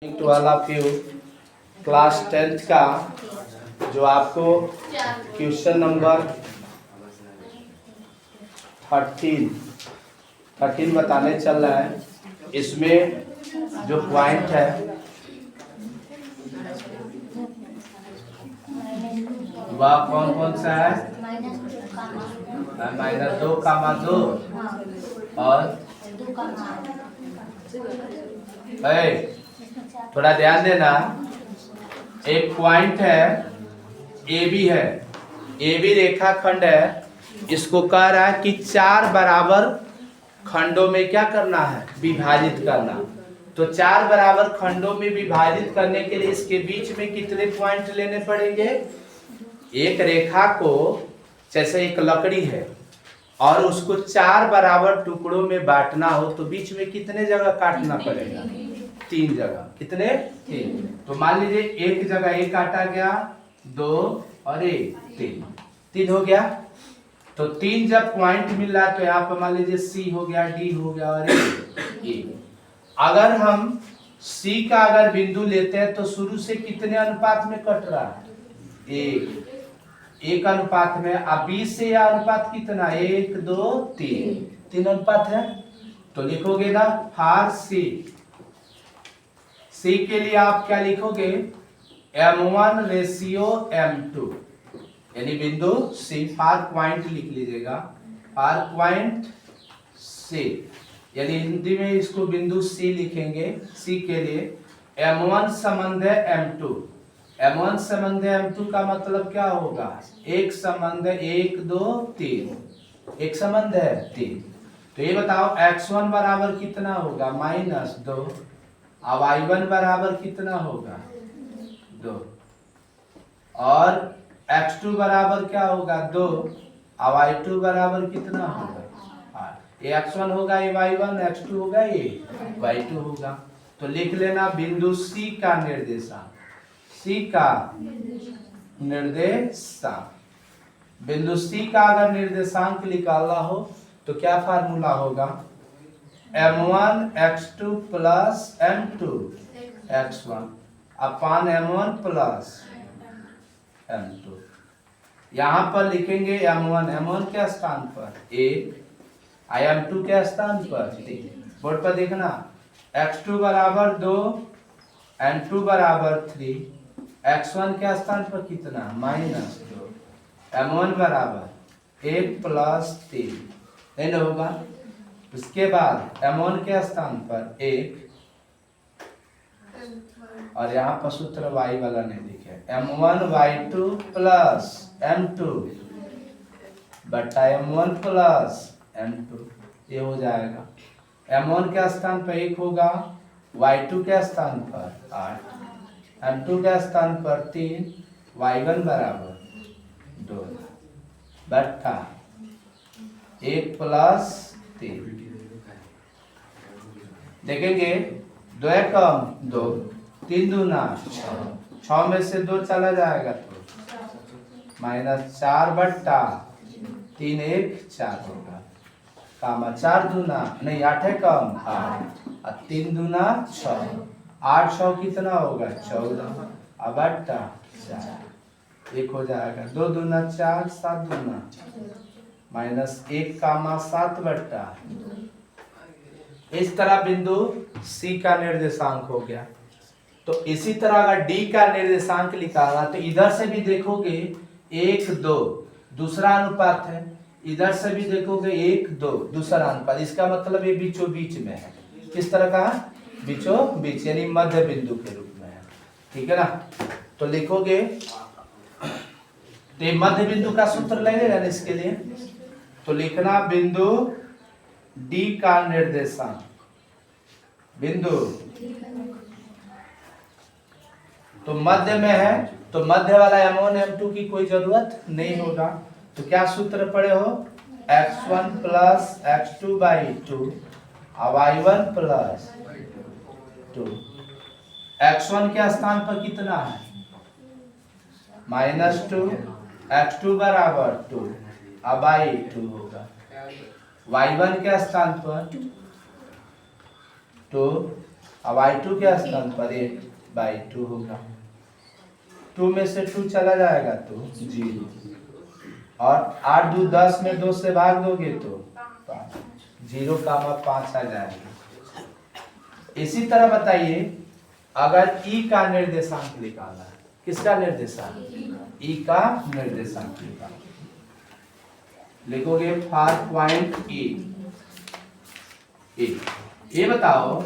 To all of you class 10th का जो आपको क्वेश्चन नंबर 13 बताने चल रहा है। इसमें जो पॉइंट है वह कौन कौन सा है? -2, और थोड़ा ध्यान देना। एक पॉइंट है ए बी है, ए बी रेखाखंड है। इसको कह रहा है कि 4 बराबर खंडों में क्या करना है? विभाजित करना। तो 4 बराबर खंडों में विभाजित करने के लिए इसके बीच में कितने पॉइंट लेने पड़ेंगे? एक रेखा को जैसे एक लकड़ी है और उसको 4 बराबर टुकड़ों में बांटना हो तो बीच में कितने जगह काटना पड़ेगा? 3 जगह। कितने? 3। तो मान लीजिए एक जगह एक काटा गया, 2 और 1, 3 हो गया। तो 3 जब पॉइंट मिल रहा है तो यहाँ पर मान लीजिए सी हो गया, डी हो गया और ए। अगर हम सी का अगर बिंदु लेते हैं तो शुरू से कितने अनुपात में कट रहा है? 1 अनुपात में। अब बी से यह अनुपात कितना? 1 2 3 अनुपात है। तो लिखोगे ना फार सी के लिए आप क्या लिखोगे? M1:M2, यानी बिंदु सी। फार पॉइंट लिख लीजिएगा, फार पॉइंट सी, यानी हिंदी में इसको बिंदु सी लिखेंगे। सी के लिए M1 संबंध है M2। M1 संबंध है M2 का मतलब क्या होगा? एक संबंध है 1 2 3, एक संबंध है 3। तो ये बताओ x1 बराबर कितना होगा? -2। अब y1 बराबर कितना होगा? 2। और x2 बराबर क्या होगा? 2। अब y2 बराबर कितना होगा? 8। ये x1 होगा, ये y1, x2 होगा, ये y2 होगा। तो लिख लेना बिंदु C का निर्देशांक। C का निर्देशांक, बिंदु C का अगर निर्देशांक निकालना हो तो क्या फार्मूला होगा? M1 x2 plus M2 x1 अपान M1 प्लस M2। यहाँ पर लिखेंगे M1 के स्थान पर 1, M2 के स्थान पर 3। बोर्ड पर देखना, x2 बराबर 2, M2 बराबर 3, x1 के स्थान पर कितना? -2, M1 बराबर 1 प्लस 3 नहीं होगा। उसके बाद M1 के स्थान पर 1, और यहाँ पर सूत्र y वाला नहीं लिखे, M1 y2 प्लस M2 बटा M1 प्लस M2, ये हो जाएगा। M1 के स्थान पर 1 होगा, y2 के स्थान पर 8, M2 के स्थान पर 3, y1 बराबर 2 बटा 1 प्लस 3। देखेंगे 2 कम 2, 3 दूना 6 में से 2 चला जाएगा तो -4 बट्टा 3 1 4 होगा। कामा 4 दूना नहीं 8 कम 8 और 3 दूना 6, 8 6 कितना होगा? 14 और बट्टा 4 1 हो जाएगा। 2 दूना 4, 7 दूना -1 कामा 7 बट्टा। इस तरह बिंदु C का निर्देशांक हो गया। तो इसी तरह अगर D का निर्देशांक निकालना तो इधर से भी देखोगे 1 2 दूसरा अनुपात है, इधर से भी देखोगे 1 2 दूसरा अनुपात। इसका मतलब ये बीचों बीच में है। किस तरह का? बीचों बीच, यानी मध्य बिंदु के रूप में है। ठीक है ना? तो लिखोगे, तो मध्य बिंदु का सूत्र लगेगा ना इसके लिए। तो लिखना बिंदु D का निर्देशांक, बिंदु तो मध्य में है तो मध्य वाला M1 M2 की कोई जरूरत नहीं होगा। तो क्या सूत्र पड़े हो? x1 प्लस x2/2 और y1 प्लस 2। x1 के स्थान पर कितना है? -2, x2 बराबर 2 और y2 होगा। y1 के स्थान पर 2 अब y2 के स्थान पर 1/2 होगा। 2 में से 2 चला जाएगा तो 0, और 8 2 10 में 2 से भाग दोगे तो 5, 0,5 आ जाएगा। इसी तरह बताइए अगर ई का निर्देशांक निकालना है, किसका निर्देशांक, ई का निर्देशांक निकालना, लिखोगे फॉर पॉइंट ई। ये बताओ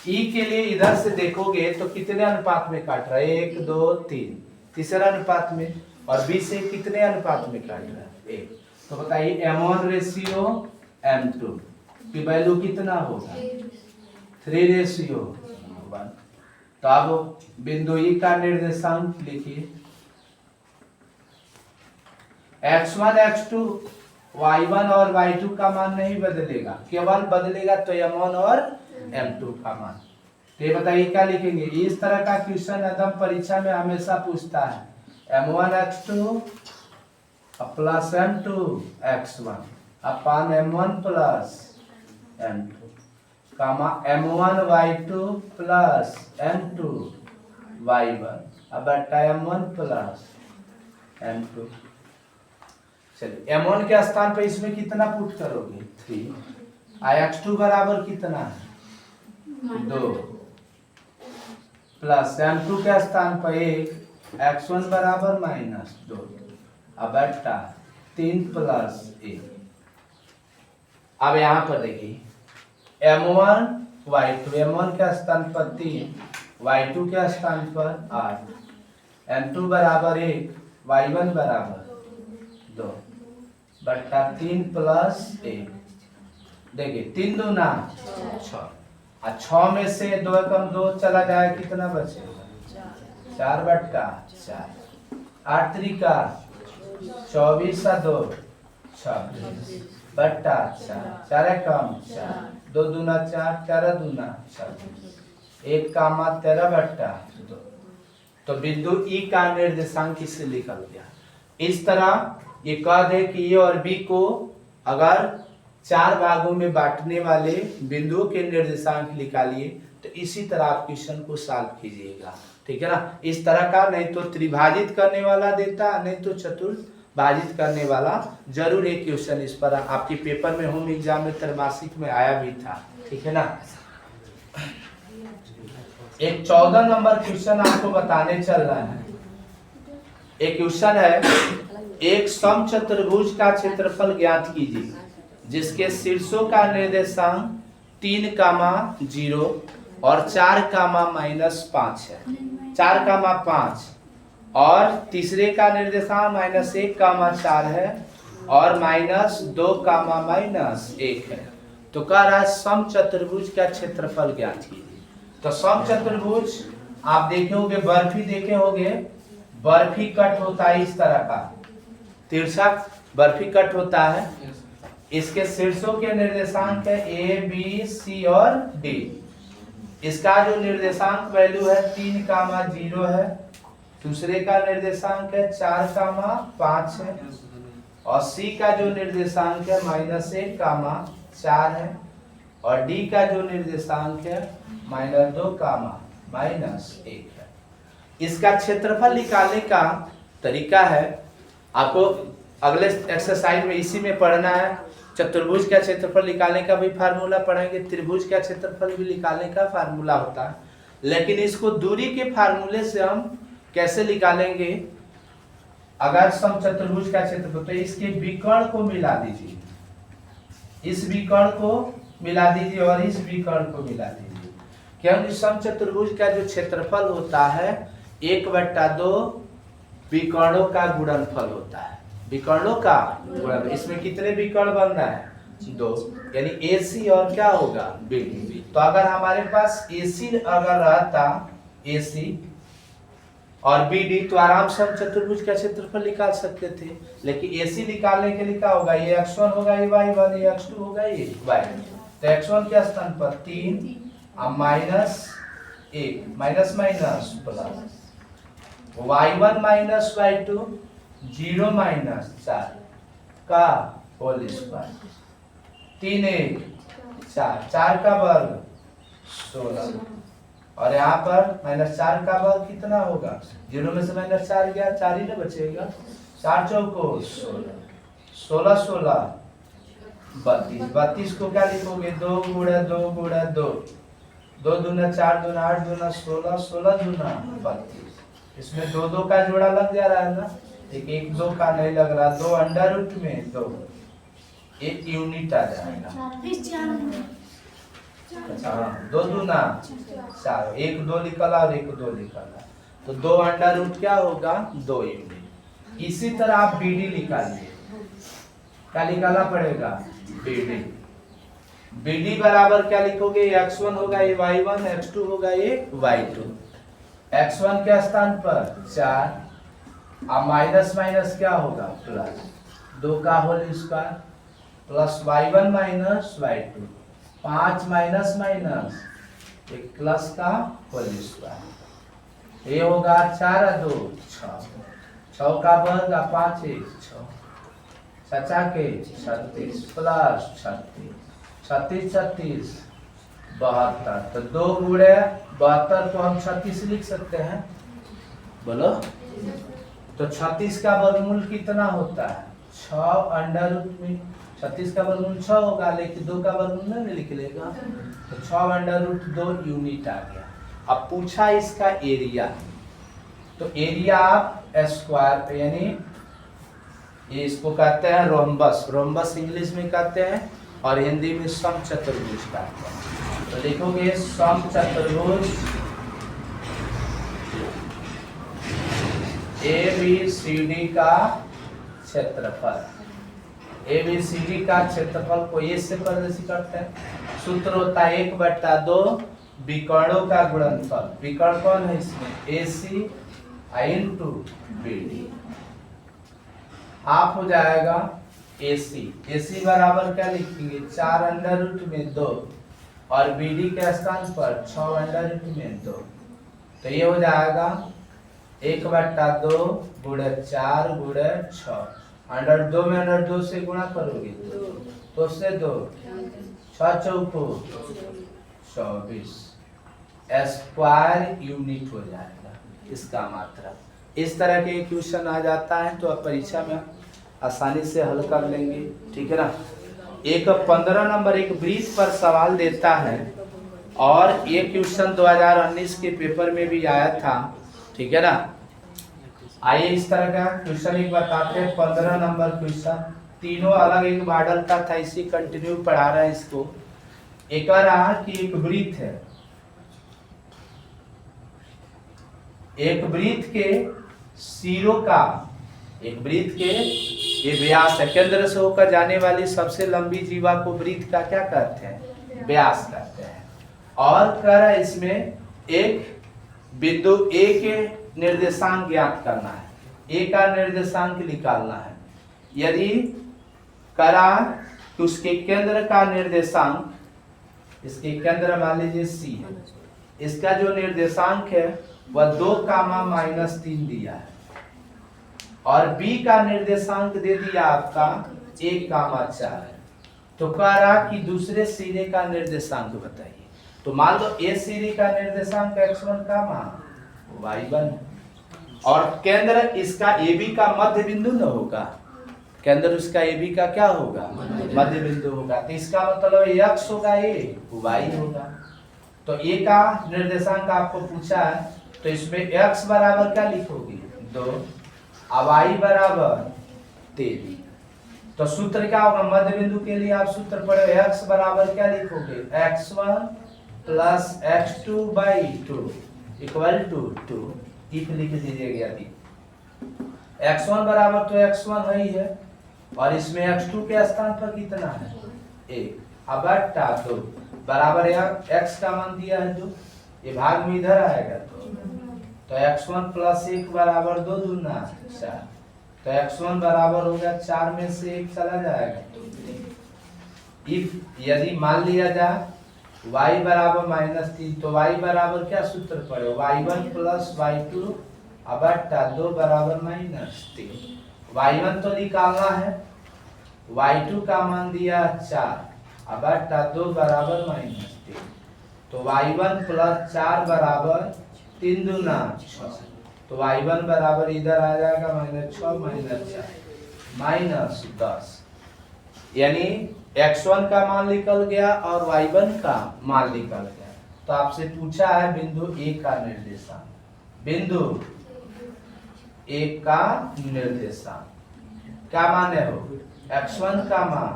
ई के लिए इधर से देखोगे तो कितने अनुपात में काट रहा है, 1 2 3, तीसरा अनुपात में, और बी से कितने अनुपात में काट रहा है, 1। तो बताइए m1 रेशियो m2 की वैल्यू कितना होगा, 3:1। तो अब बिंदु ई का निर्देशांक लिखिए, x1 x2 y1 और y2 का मान नहीं बदलेगा, केवल बदलेगा तो m1 और m2 का मान। तो ये बताइए क्या लिखेंगे, इस तरह का क्वेश्चन एकदम परीक्षा में हमेशा पूछता है, m1 x2 plus m2 x1 अपन m1 प्लस m2 कामा m1 y2 plus m2 y1 अब बटा m1 प्लस m2। चलिए m1 के स्थान पर इसमें कितना पुट करोगे, 3, x2 बराबर कितना है, 2, प्लस m2 के स्थान पर 1, x1 बराबर -2, अब बटा 3 प्लस 1। अब यहाँ पर देखिए m1 y2, m1 के स्थान पर 3, y2 के स्थान पर 8, m2 बराबर 1, y1 बराबर 2, बटा 3 प्लस 1। देखिए 3 दूना 6, और 6 में से 2 कम 2 चला जाए कितना बचेगा, 4/4, 8 त्रिका 24 और 2 26 बट्टा 4, 4 कम 4, 2 दूना 4, 4 दूना 26, 1 कामा 13/2। तो बिंदु ई का निर्देशांक इससे निकल गया। इस तरह ये कह दे कि ए और बी को अगर 4 भागों में बांटने वाले बिंदुओं के निर्देशांक निकालिए, तो इसी तरह आप क्वेश्चन को सॉल्व कीजिएगा, ठीक है ना। इस तरह का नहीं तो त्रिभाजित करने वाला देता, नहीं तो चतुर्भाजित करने वाला। जरूर एक क्वेश्चन इस पर आपके पेपर में, होम एग्जाम में, त्रैमासिक में आया भी था, ठीक है ना। एक 14 नंबर क्वेश्चन आपको बताने चल रहा है। एक क्वेश्चन है, एक समचतुर्भुज का क्षेत्रफल ज्ञात कीजिए जिसके शीर्षों का निर्देशांक 3,0 और 4,-5 है, 4,5, और तीसरे का निर्देशांक -1,4 है और -2,-1 है। तो कह रहा है समचतुर्भुज का क्षेत्रफल ज्ञात कीजिए। तो समचतुर्भुज आप देखे होंगे, बर्फी देखे होंगे, बर्फी कट होता है इस तरह का, तिरछा बर्फी कट होता है। इसके शीर्षों के निर्देशांक है ए बी सी और डी। इसका जो निर्देशांक वैल्यू है 3,0 है, दूसरे का निर्देशांक है 4,5 है, और सी का जो निर्देशांक है -1,4 है, और डी का जो निर्देशांक है -2,-1 है। इसका क्षेत्रफल निकालने का तरीका है, आपको अगले एक्सरसाइज में इसी में पढ़ना है। चतुर्भुज का क्षेत्रफल निकालने का भी फार्मूला पढ़ेंगे, त्रिभुज का क्षेत्रफल भी निकालने का फार्मूला होता है, लेकिन इसको दूरी के फार्मूले से हम कैसे निकालेंगे। अगर समचतुर्भुज का क्षेत्रफल, तो इसके विकर्ण को मिला दीजिए, इस विकर्ण को मिला दीजिए और इस विकर्ण को मिला दीजिए, क्योंकि समचतुर्भुज का जो क्षेत्रफल होता है 1/2 विकर्णों का गुणनफल होता है, विकर्णों का गुणन। इसमें कितने विकर्ण बन रहा है, 2, यानी AC और क्या होगा, BD। तो अगर हमारे पास AC अगर रहता, AC और BD, तो आराम से हम चतुर्भुज का क्षेत्रफल निकाल सकते थे। लेकिन AC निकालने के लिए क्या होगा, ये x1 होगा, ये y1, ये x2 होगा, ये y2। तो x1 के स्थान पर 3 और -1 minus plus y1 minus y2 0 -4 का होल स्क्वायर, 3 1 4, 4 का वर्ग 16, और यहाँ पर -4 का वर्ग कितना होगा? 0 में से -4 गया, 4 ही ना बचेगा। 4 चौको 16, 16 16 32, 32 को क्या लिखोगे? 2 गुणा 2 गुणा 2, 2 दूना 4 दूना 8 दूना 16, 16 दूना 32। इसमें 2 2 का जोड़ा लग जा रहा है ना, एक 1 2 का नहीं लग रहा। 2 अंडर रूट में 2, एक यूनिट आ जाएगा। अच्छा हाँ, 2 दूना 4, 1 2 निकला और 1 2 निकला, तो 2 अंडर रूट क्या होगा? 2 यूनिट। इसी तरह आप BD निकालिए, क्या निकालना पड़ेगा? BD। BD बराबर क्या लिखोगे? x1 होगा ये y1, x2 होगा ये y2। x1 के स्थान पर 4, अब माइनस माइनस क्या होगा? प्लस, 2 का whole square plus y1 minus y2, 5 minus minus एक प्लस का होल स्क्वायर, ये होगा 4 2 6, 6 का वर्ग 5 1 6, 6 के 36 प्लस 36, 36 36 72, तो 2 गुणे 72 को हम 36 लिख सकते हैं, बोलो। तो 36 का वर्गमूल कितना होता है? 6 अंडर रूट में 36 का वर्गमूल 6 होगा, लेकिन 2 का वर्गमूल नहीं लिख लेगा, तो 6 अंडर रूट 2 यूनिट आ गया। अब पूछा इसका एरिया, तो एरिया आप स्क्वायर, यानी ये इसको कहते हैं रोम्बस, रोम्बस इंग्लिश में कहते हैं और हिंदी में समचतुर्भुज कहते हैं। तो लिखोगे समचतुर्भुज ABCD का क्षेत्रफल, ABCD का क्षेत्रफल को ए से प्रदर्शित करते हैं। सूत्र होता है 1/2 विकर्णों का गुणनफल। विकर्ण कौन है इसमें? AC × BD। हाफ हो जाएगा AC बराबर क्या लिखेंगे? 4 अंडर रूट में 2 और BD के स्थान पर 6 अंडर रूट में 2, तो ये हो जाएगा 1/2 गुणे 4 गुणे 6, अंडर 2 में अंडर 2 से गुणा करोगे तो से 2, 6 चौको 24 स्क्वायर यूनिट हो जाएगा इसका मात्रा। इस तरह के क्वेश्चन आ जाता है तो आप परीक्षा में आसानी से हल कर लेंगे, ठीक है ना। एक 15 नंबर एक वृत्त पर सवाल देता है और ये क्वेश्चन 2019 के पेपर में भी आया था, ठीक है ना। आइए इस तरह का क्वेश्चन एक बताते हैं। 15 नंबर क्वेश्चन, तीनों अलग एक मॉडल का था, इसी कंटिन्यू पढ़ा रहा है इसको। एक रहा कि एक वृत्त है, एक वृत्त के सिरों का, एक वृत्त के ये व्यास है, केंद्र से होकर जाने वाली सबसे लंबी जीवा को वृत्त का क्या कहते हैं? व्यास कहते हैं। और कह रहा है इसमें एक बिंदु A के निर्देशांक ज्ञात करना है, A का निर्देशांक निकालना है। यदि करा कि उसके केंद्र का निर्देशांक, इसके केंद्र मान लीजिए C है, इसका जो निर्देशांक है वह 2, -3 दिया है और B का निर्देशांक दे दिया आपका 1, 4 है। तो कह रहा कि दूसरे सिरे का निर्देशांक बताइए। तो मान लो A सिरे का निर्देशांक x1 का मान y1 और केंद्र इसका AB का मध्य बिंदु न होगा, केंद्र उसका AB का क्या होगा? मध्य बिंदु होगा। तो इसका मतलब x होगा, ये y होगा। तो A का निर्देशांक आपको पूछा है, तो इसमें x बराबर क्या लिखोगे? 2, अब y बराबर 3। तो सूत्र क्या होगा? मध्य बिंदु के लिए आप सूत्र पढ़े, x बराबर क्या लिखोगे? x1 + x2/2 = 2। इफ लिख दीजिएगा यदि x1 बराबर तो x1 है ही है और इसमें x2 के स्थान पर कितना है? 1, अब 2 बराबर x का मान दिया है 2, ये भाग में इधर आएगा तो x1 + 1 बराबर 2 दूना 4, तो x1 बराबर हो गया 4 में से 1 चला जाएगा तो 3। इफ यदि मान लिया जाए y बराबर -3, तो y बराबर क्या सूत्र पड़े? y1 + y2 / 2 बराबर -3। y1 तो निकालना है, y2 का मान दिया 4 / 2 बराबर -3। तो y1 प्लस 4 बराबर 3 दूना 6। तो y1 बराबर इधर आ जाएगा -6 -4 -10। यानी x1 का मान निकल गया और y1 का मान निकल गया। तो आपसे पूछा है बिंदु ए का निर्देशांक, बिंदु ए का निर्देशांक क्या माने हो, x1 का मान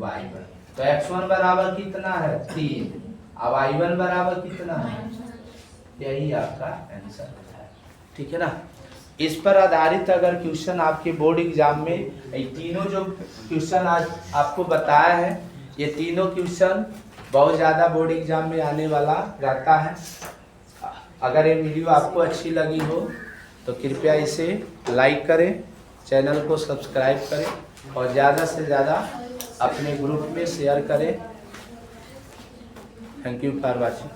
y1। तो x1 बराबर कितना है 3, अब y1 बराबर कितना है, यही आपका आंसर है। ठीक है ना। इस पर आधारित अगर क्वेश्चन आपके बोर्ड एग्जाम में, ये तीनों जो क्वेश्चन आज आपको बताया है, ये तीनों क्वेश्चन बहुत ज़्यादा बोर्ड एग्जाम में आने वाला रहता है। अगर ये वीडियो आपको अच्छी लगी हो तो कृपया इसे लाइक करें, चैनल को सब्सक्राइब करें और ज़्यादा से ज़्यादा अपने ग्रुप में शेयर करें। Thank you for watching.